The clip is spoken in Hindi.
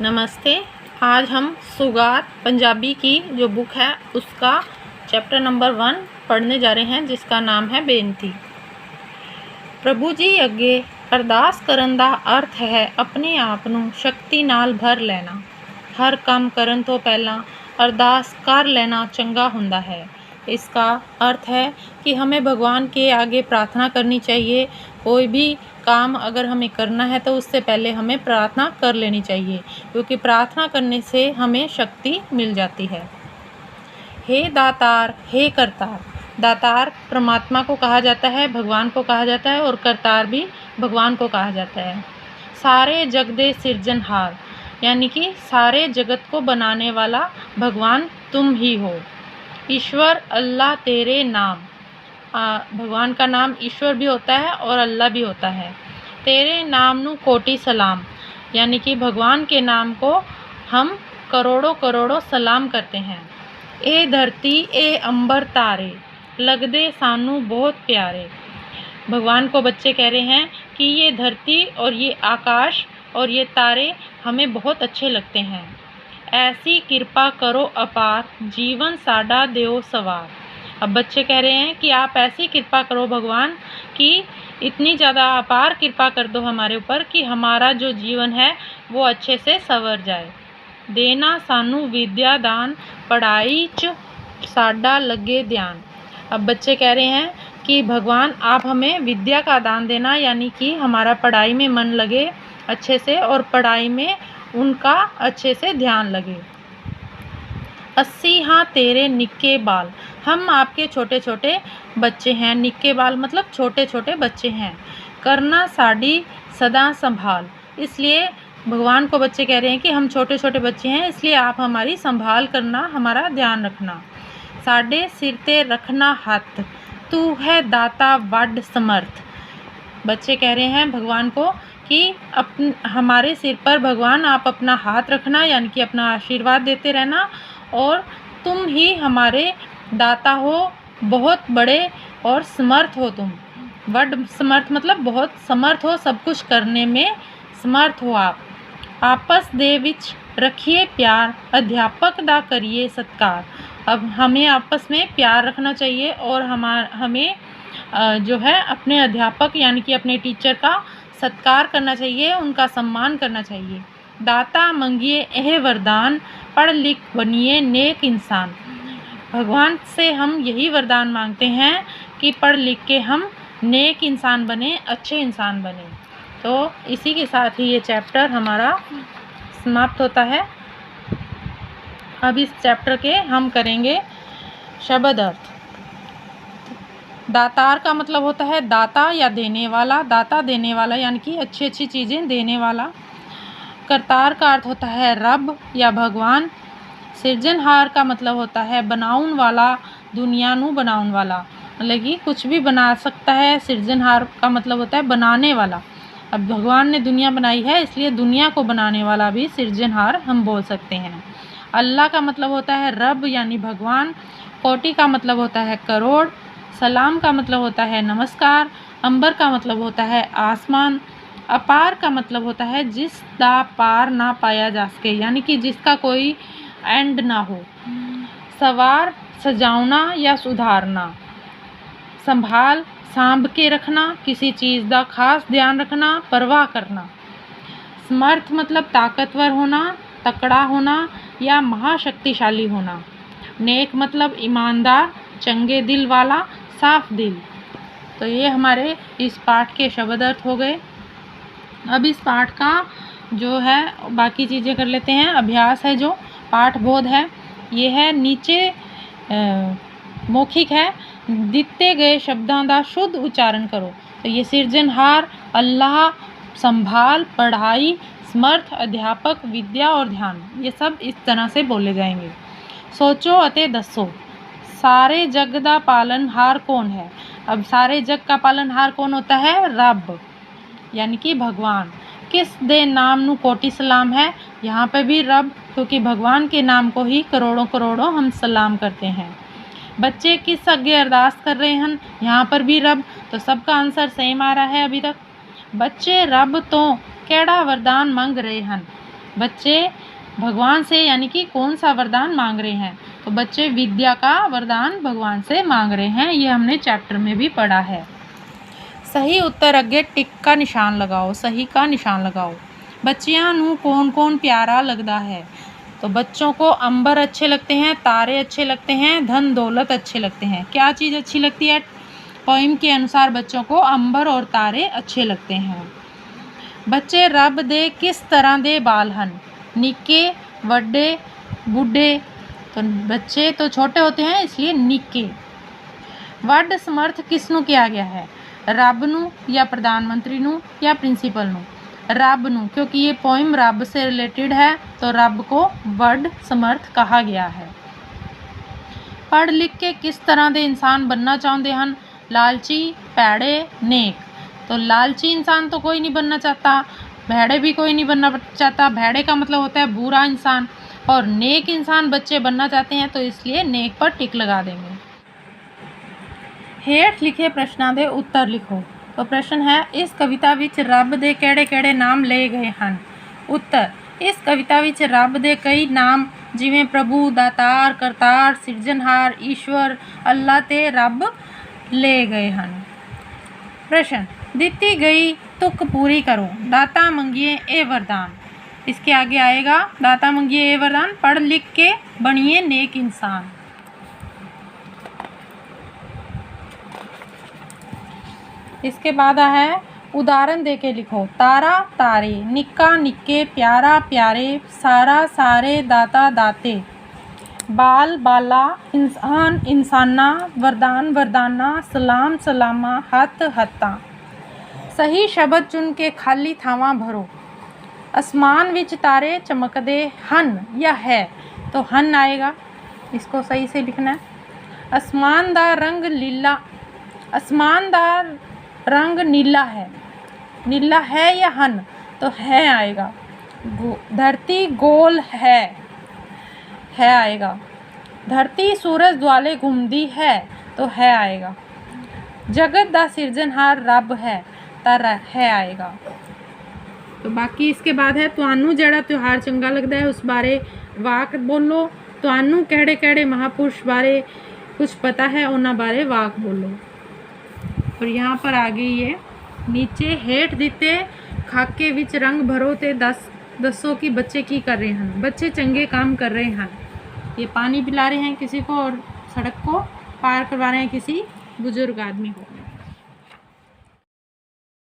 नमस्ते। आज हम सुगात पंजाबी की जो बुक है उसका चैप्टर नंबर 1 पढ़ने जा रहे हैं, जिसका नाम है बेनती। प्रभु जी अगे अरदास करन दा अर्थ है अपने आप नूं शक्ति नाल भर लेना। हर काम करन तो पहला अरदास कर लेना चंगा हुंदा है। इसका अर्थ है कि हमें भगवान के आगे प्रार्थना करनी चाहिए। कोई भी काम अगर हमें करना है तो उससे पहले हमें प्रार्थना कर लेनी चाहिए, क्योंकि प्रार्थना करने से हमें शक्ति मिल जाती है। हे दातार, हे करतार। दातार परमात्मा को कहा जाता है, भगवान को कहा जाता है, और करतार भी भगवान को कहा जाता है। सारे जग दे सिरजनहार, यानी कि सारे जगत को बनाने वाला भगवान तुम ही हो। ईश्वर अल्लाह तेरे नाम, भगवान का नाम ईश्वर भी होता है और अल्लाह भी होता है। तेरे नाम नू कोटि सलाम, यानी कि भगवान के नाम को हम करोड़ों करोड़ों सलाम करते हैं। ए धरती ए अंबर तारे, लगदे सानू बहुत प्यारे। भगवान को बच्चे कह रहे हैं कि ये धरती और ये आकाश और ये तारे हमें बहुत अच्छे लगते हैं। ऐसी कृपा करो अपार, जीवन साडा देओ सवार। अब बच्चे कह रहे हैं कि आप ऐसी कृपा करो भगवान कि इतनी ज़्यादा अपार कृपा कर दो हमारे ऊपर कि हमारा जो जीवन है वो अच्छे से संवर जाए। देना सानू विद्या दान, पढ़ाई च साडा लगे ध्यान। अब बच्चे कह रहे हैं कि भगवान आप हमें विद्या का दान देना, यानी कि हमारा पढ़ाई में मन लगे अच्छे से और पढ़ाई में उनका अच्छे से ध्यान लगे। 80 हाँ तेरे निक्के बाल, हम आपके छोटे छोटे बच्चे हैं। निक्के बाल मतलब छोटे छोटे बच्चे हैं। करना साड़ी सदा संभाल, इसलिए भगवान को बच्चे कह रहे हैं कि हम छोटे छोटे बच्चे हैं, इसलिए आप हमारी संभाल करना, हमारा ध्यान रखना। साडे सिर ते रखना हाथ, तू है दाता वड समर्थ। बच्चे कह रहे हैं भगवान को कि हमारे सिर पर भगवान आप अपना हाथ रखना, यानी कि अपना आशीर्वाद देते रहना, और तुम ही हमारे दाता हो, बहुत बड़े और समर्थ हो तुम। वड समर्थ मतलब बहुत समर्थ हो, सब कुछ करने में समर्थ हो आप। आपस दे विच रखिए प्यार, अध्यापक दा करिए सत्कार। अब हमें आपस में प्यार रखना चाहिए और हमें जो है अपने अध्यापक यानी कि अपने टीचर का सत्कार करना चाहिए, उनका सम्मान करना चाहिए। दाता मंगिए यह वरदान, पढ़ लिख बनिए नेक इंसान। भगवान से हम यही वरदान मांगते हैं कि पढ़ लिख के हम नेक इंसान बने, अच्छे इंसान बने। तो इसी के साथ ही ये चैप्टर हमारा समाप्त होता है। अब इस चैप्टर के हम करेंगे शब्द अर्थ। दातार का मतलब होता है दाता या देने वाला, दाता देने वाला यानी कि अच्छी अच्छी चीज़ें देने वाला। करतार का अर्थ होता है रब या भगवान। सिरजनहार का मतलब होता है बनाउन वाला, दुनिया नू बनाउन वाला, मतलब कि कुछ भी बना सकता है। सिरजनहार का मतलब होता है बनाने वाला। अब भगवान ने दुनिया बनाई है, इसलिए दुनिया को बनाने वाला भी सिरजनहार हम बोल सकते हैं। अल्लाह का मतलब होता है रब यानी भगवान। कोटि का मतलब होता है करोड़। सलाम का मतलब होता है नमस्कार। अंबर का मतलब होता है आसमान। अपार का मतलब होता है जिसदा पार ना पाया जा सके, यानी कि जिसका कोई एंड ना हो। सवार सजाउना या सुधारना। संभाल सांभ के रखना, किसी चीज़ का खास ध्यान रखना, परवाह करना। समर्थ मतलब ताकतवर होना, तकड़ा होना या महाशक्तिशाली होना। नेक मतलब ईमानदार, चंगे दिल वाला, साफ दिल। तो ये हमारे इस पाठ के शब्द अर्थ हो गए। अब इस पाठ का जो है बाकी चीज़ें कर लेते हैं। अभ्यास है जो पाठ बोध है, ये है नीचे मौखिक है। दिते गए शब्दों का शुद्ध उच्चारण करो। तो ये सिरजनहार, अल्लाह, संभाल, पढ़ाई, समर्थ, अध्यापक, विद्या और ध्यान, ये सब इस तरह से बोले जाएंगे। सोचो अते दसो, सारे जग का पालनहार कौन है। अब सारे जग का पालनहार कौन होता है? रब यानी कि भगवान। किस दे नाम नू कोटि सलाम है, यहाँ पे भी रब, क्योंकि भगवान के नाम को ही करोड़ों करोड़ों हम सलाम करते हैं। बच्चे किस अगे अरदास कर रहे हैं, यहाँ पर भी रब। तो सबका आंसर सेम आ रहा है अभी तक। बच्चे रब तो केड़ा वरदान मंग रहे हैं, बच्चे भगवान से यानी कि कौन सा वरदान मांग रहे हैं? तो बच्चे विद्या का वरदान भगवान से मांग रहे हैं। ये हमने चैप्टर में भी पढ़ा है। सही उत्तर अगे टिक का निशान लगाओ, सही का निशान लगाओ। बच्चियां नू कौन कौन प्यारा लगता है? तो बच्चों को अंबर अच्छे लगते हैं, तारे अच्छे लगते हैं, धन दौलत अच्छे लगते हैं। क्या चीज़ अच्छी लगती है? पोइम के अनुसार बच्चों को अंबर और तारे अच्छे लगते हैं। बच्चे रब दे किस तरह दे बाल हन? निक्के, वड्डे, बुढ़े। तो बच्चे तो छोटे होते हैं इसलिए निक्के। वड समर्थ किसनू किया गया है? रब नू या प्रधानमंत्री नू या प्रिंसीपल नू? रब नू, क्योंकि ये पोइम रब से रिलेटेड है तो रब को वड समर्थ कहा गया है। पढ़ लिख के किस तरह दे इंसान बनना चाहते हैं? लालची, पैड़े, नेक। तो लालची इंसान तो कोई नहीं बनना चाहता, भेड़े भी कोई नहीं बनना चाहता। भेड़े का मतलब होता है बुरा इंसान, और नेक इंसान बच्चे बनना चाहते हैं तो इसलिए नेक पर टिक लगा देंगे। हेठ लिखे प्रश्नों के उत्तर लिखो। तो प्रश्न है, इस कविता विच रब दे केड़े केड़े नाम ले गए हैं? उत्तर, इस कविता विच रब दे कई नाम जिवें प्रभु, दातार, करतार, सिरजनहार, ईश्वर, अल्लाह ते रब ले गए हैं। प्रश्न, दिती गई तुक पूरी करो। दाता मंगिए ए वरदान। इसके आगे आएगा दाता मंगिए ए वरदान, पढ़ लिख के बनिए नेक इंसान। इसके बाद है उदाहरण दे के लिखो। तारा तारे, निक्का निक्के, प्यारा प्यारे, सारा सारे, दाता दाते, बाल बाला, इंसान इंसाना, वरदान वरदाना, सलाम सलामा, हथ हत्ता। सही शब्द चुन के खाली थावां भरो। आसमान विच तारे चमकदे हन या है? तो हन आएगा, इसको सही से लिखना है। आसमान दा रंग लीला, आसमान दा रंग नीला है। नीला है या हन? तो है आएगा। धरती गोल है आएगा। धरती सूरज द्वाले घूमती है तो है आएगा। जगत दा सिरजनहार रब है तो है आएगा। तो बाकी इसके बाद है, तुहानू जड़ा त्यौहार चंगा लगता है उस बारे वाक बोलो। तुहानू केड़े केड़े महापुरुष बारे कुछ पता है उन्हां बारे वाक बोलो। और यहाँ पर आ गई है नीचे हेठ दिते खाके विच रंग भरो ते दसो कि बच्चे की कर रहे हैं। बच्चे चंगे काम कर रहे हैं। ये पानी पिला रहे हैं किसी को और सड़क को पार करवा रहे हैं किसी बुजुर्ग आदमी को।